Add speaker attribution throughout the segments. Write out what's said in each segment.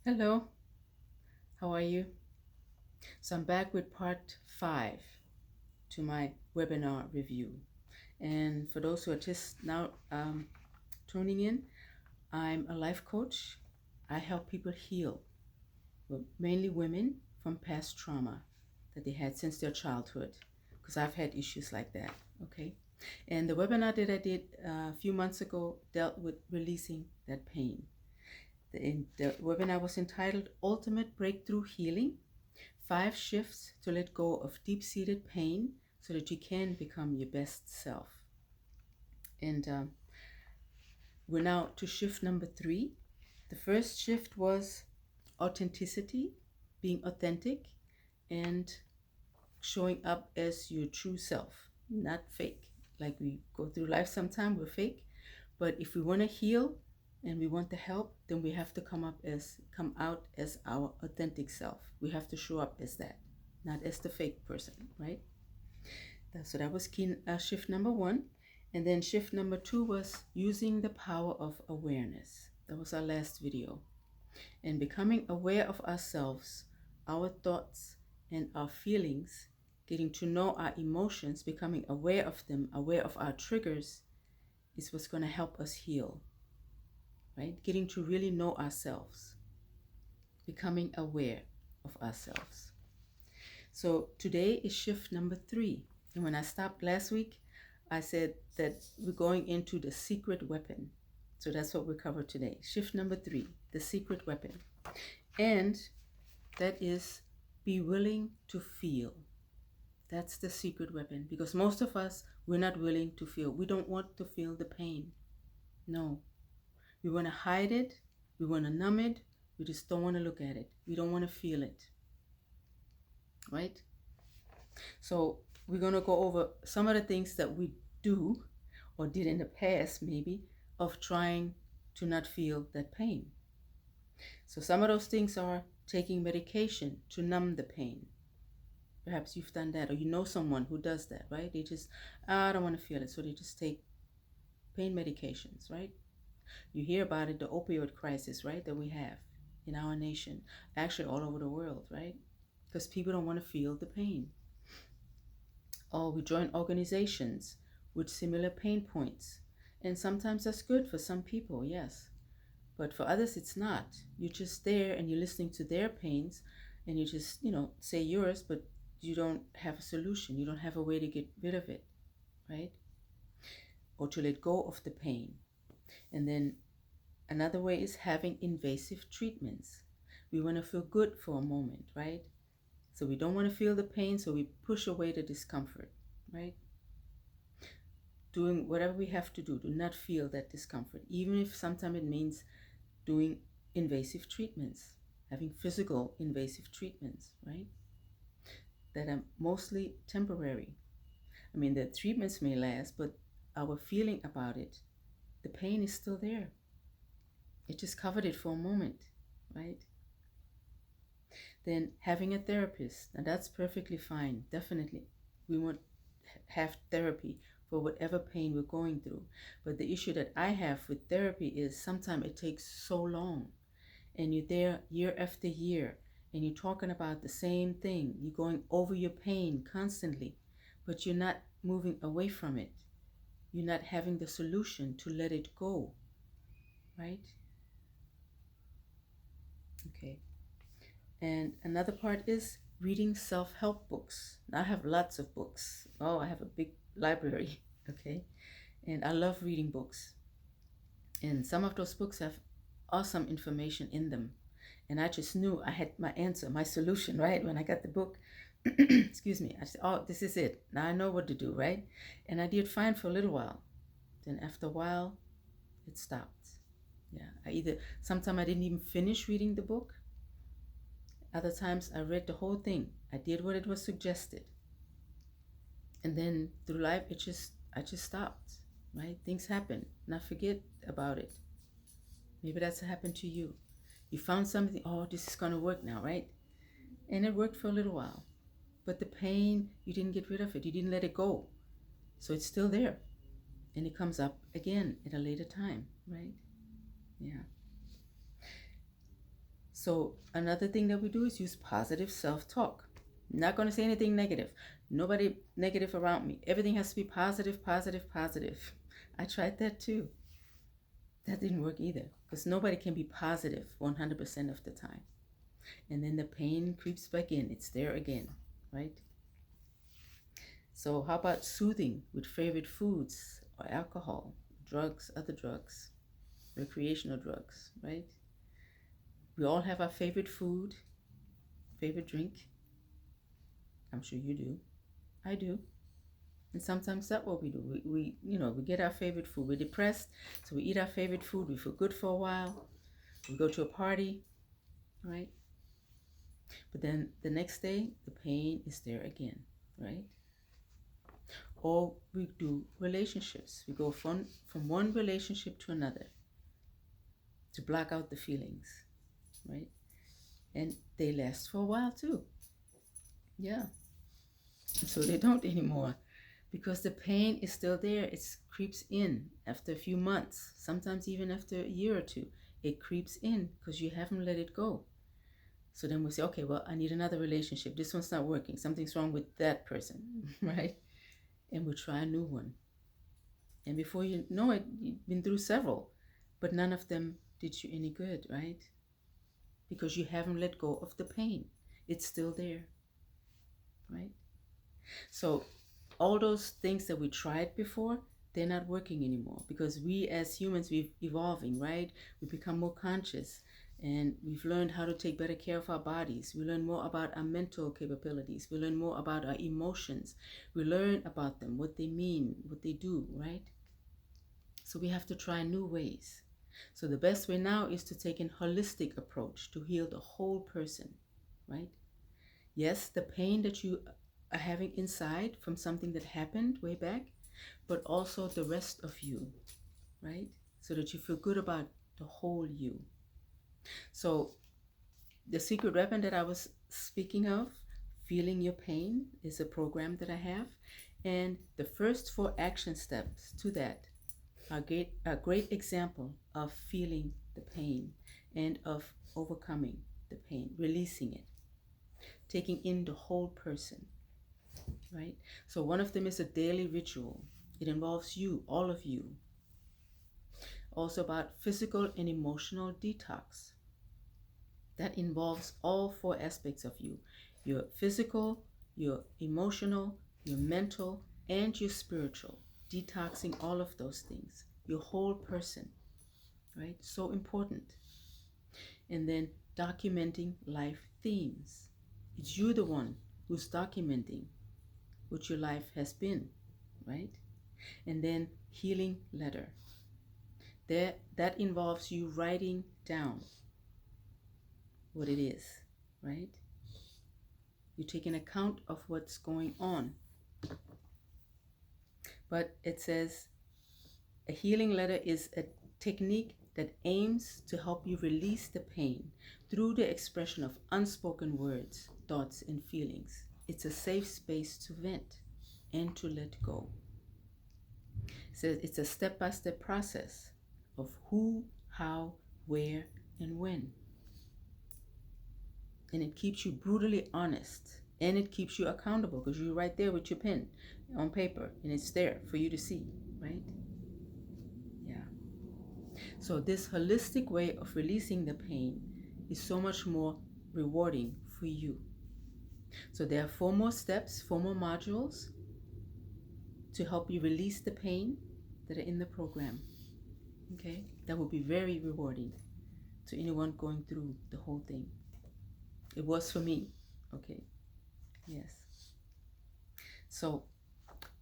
Speaker 1: Hello, how are you? So I'm back with part 5 to my webinar review. And for those who are just now tuning in, I'm a life coach. I help people heal, well, mainly women from past trauma that they had since their childhood, because I've had issues like that, okay? And the webinar that I did a few months ago dealt with releasing that pain. The webinar was entitled Ultimate Breakthrough Healing: 5 shifts to let go of deep-seated pain so that you can become your best self. And we're now to shift number 3. The first shift was authenticity, being authentic and showing up as your true self, not fake. Like we go through life sometimes, we're fake. But if we want to heal and we want the help, then we have to come out as our authentic self. We have to show up as that, not as the fake person, right? So that was shift number 1. And then shift number 2 was using the power of awareness. That was our last video. And becoming aware of ourselves, our thoughts, and our feelings, getting to know our emotions, becoming aware of them, aware of our triggers, is what's going to help us heal, right? Getting to really know ourselves, becoming aware of ourselves. So today is shift number 3. And when I stopped last week, I said that we're going into the secret weapon. So that's what we cover today. Shift number 3, the secret weapon. And that is be willing to feel. That's the secret weapon, because most of us, we're not willing to feel. We don't want to feel the pain. No. We want to hide it. We want to numb it. We just don't want to look at it. We don't want to feel it. Right? So we're going to go over some of the things that we do or did in the past, maybe, of trying to not feel that pain. So some of those things are taking medication to numb the pain. Perhaps you've done that, or you know someone who does that, right? They just, I don't want to feel it, so they just take pain medications, right? You hear about it, the opioid crisis, right, that we have in our nation, actually all over the world, right? Because people don't want to feel the pain. Or we join organizations with similar pain points. And sometimes that's good for some people, yes. But for others, it's not. You're just there and you're listening to their pains and you just, say yours, but you don't have a solution. You don't have a way to get rid of it, right? Or to let go of the pain. And then another way is having invasive treatments. We want to feel good for a moment, right? So we don't want to feel the pain, so we push away the discomfort, right? Doing whatever we have to do to not feel that discomfort, even if sometimes it means doing invasive treatments, having physical invasive treatments, right? That are mostly temporary. I mean, the treatments may last, but our feeling about it, the pain is still there. It just covered it for a moment, right? Then having a therapist, and that's perfectly fine, definitely. We want have therapy for whatever pain we're going through. But the issue that I have with therapy is sometimes it takes so long, and you're there year after year, and you're talking about the same thing. You're going over your pain constantly, but you're not moving away from it. You're not having the solution to let it go, right? Okay. And another part is reading self-help books. I have lots of books. Oh, I have a big library, okay? And I love reading books. And some of those books have awesome information in them. And I just knew I had my answer, my solution, right? When I got the book, excuse me, I said, oh, this is it. Now I know what to do, right? And I did fine for a little while. Then after a while, it stopped. Yeah, sometimes I didn't even finish reading the book. Other times I read the whole thing. I did what it was suggested. And then through life, I just stopped, right? Things happen and I forget about it. Maybe that's what happened to you. You found something, oh, this is going to work now, right? And it worked for a little while. But the pain, you didn't get rid of it. You didn't let it go. So it's still there. And it comes up again at a later time, right? Yeah. So another thing that we do is use positive self-talk. Not going to say anything negative. Nobody negative around me. Everything has to be positive, positive, positive. I tried that too. That didn't work either, because nobody can be positive 100% of the time. And then the pain creeps back in. It's there again, right? So how about soothing with favorite foods or alcohol, drugs, other drugs, recreational drugs, right? We all have our favorite food, favorite drink. I'm sure you do. I do. And sometimes that's what we do. We get our favorite food. We're depressed, so we eat our favorite food. We feel good for a while. We go to a party, right? But then the next day, the pain is there again, right? Or we do relationships. We go from one relationship to another to block out the feelings, right? And they last for a while too. Yeah. So they don't anymore, because the pain is still there. It creeps in after a few months, sometimes even after a year or two. It creeps in because you haven't let it go. So then we say, okay, well, I need another relationship. This one's not working. Something's wrong with that person, right? And we'll try a new one. And before you know it, you've been through several, but none of them did you any good, right? Because you haven't let go of the pain. It's still there, right? So all those things that we tried before, they're not working anymore, because we as humans, we're evolving, right? We become more conscious, and we've learned how to take better care of our bodies. We learn more about our mental capabilities. We learn more about our emotions. We learn about them, what they mean, what they do, right? So we have to try new ways. So the best way now is to take a holistic approach to heal the whole person, right? Yes, the pain that you are having inside from something that happened way back, but also the rest of you, right? So that you feel good about the whole you. So the secret weapon that I was speaking of, Feeling Your Pain, is a program that I have. And the first 4 action steps to that are a great example of feeling the pain and of overcoming the pain, releasing it, taking in the whole person, right? So one of them is a daily ritual. It involves you, all of you. Also about physical and emotional detox. That involves all 4 aspects of you: your physical, your emotional, your mental, and your spiritual. Detoxing all of those things, your whole person, right? So important. And then documenting life themes. It's you, the one who's documenting what your life has been, right? And then healing letter. That involves you writing down what it is, right? You take an account of what's going on. But it says a healing letter is a technique that aims to help you release the pain through the expression of unspoken words, thoughts, and feelings. It's a safe space to vent and to let go. It says it's a step-by-step process of who, how, where, and when. And it keeps you brutally honest, and it keeps you accountable, because you're right there with your pen on paper, and it's there for you to see, right? Yeah. So this holistic way of releasing the pain is so much more rewarding for you. So there are 4 more steps, 4 more modules to help you release the pain that are in the program. Okay? That will be very rewarding to anyone going through the whole thing. It was for me. Okay? Yes. So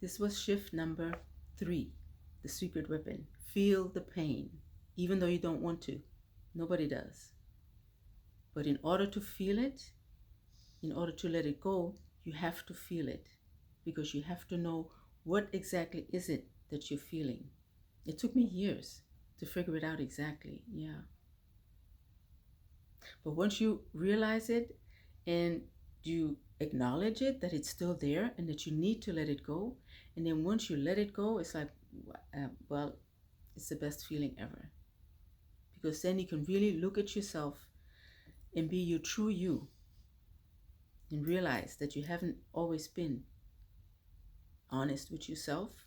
Speaker 1: this was shift number 3, the secret weapon. Feel the pain, even though you don't want to. Nobody does. But in order to feel it, in order to let it go, you have to feel it, because you have to know what exactly is it that you're feeling. It took me years to figure it out exactly, yeah. But once you realize it and you acknowledge it, that it's still there and that you need to let it go, and then once you let it go, it's like, well, it's the best feeling ever. Because then you can really look at yourself and be your true you, and realize that you haven't always been honest with yourself,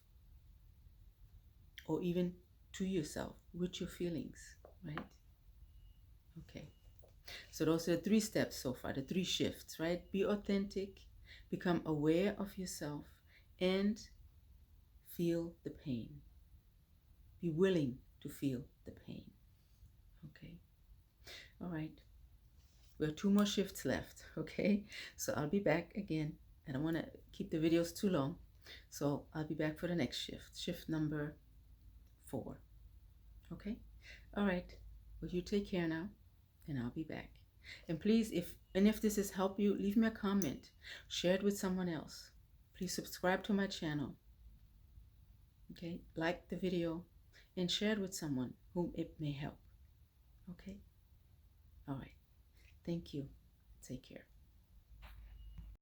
Speaker 1: or even to yourself with your feelings, right? Okay. So those are the 3 steps so far, the 3 shifts, right? Be authentic, become aware of yourself, and feel the pain. Be willing to feel the pain. Okay. All right. We have 2 more shifts left. Okay. So I'll be back again. I don't want to keep the videos too long. So I'll be back for the next shift, shift number 4. Okay. All right. Well, you take care now, and I'll be back. And please, if this has helped you, leave me a comment. Share it with someone else. Please subscribe to my channel. Okay. Like the video and share it with someone whom it may help. Okay. All right. Thank you. Take care.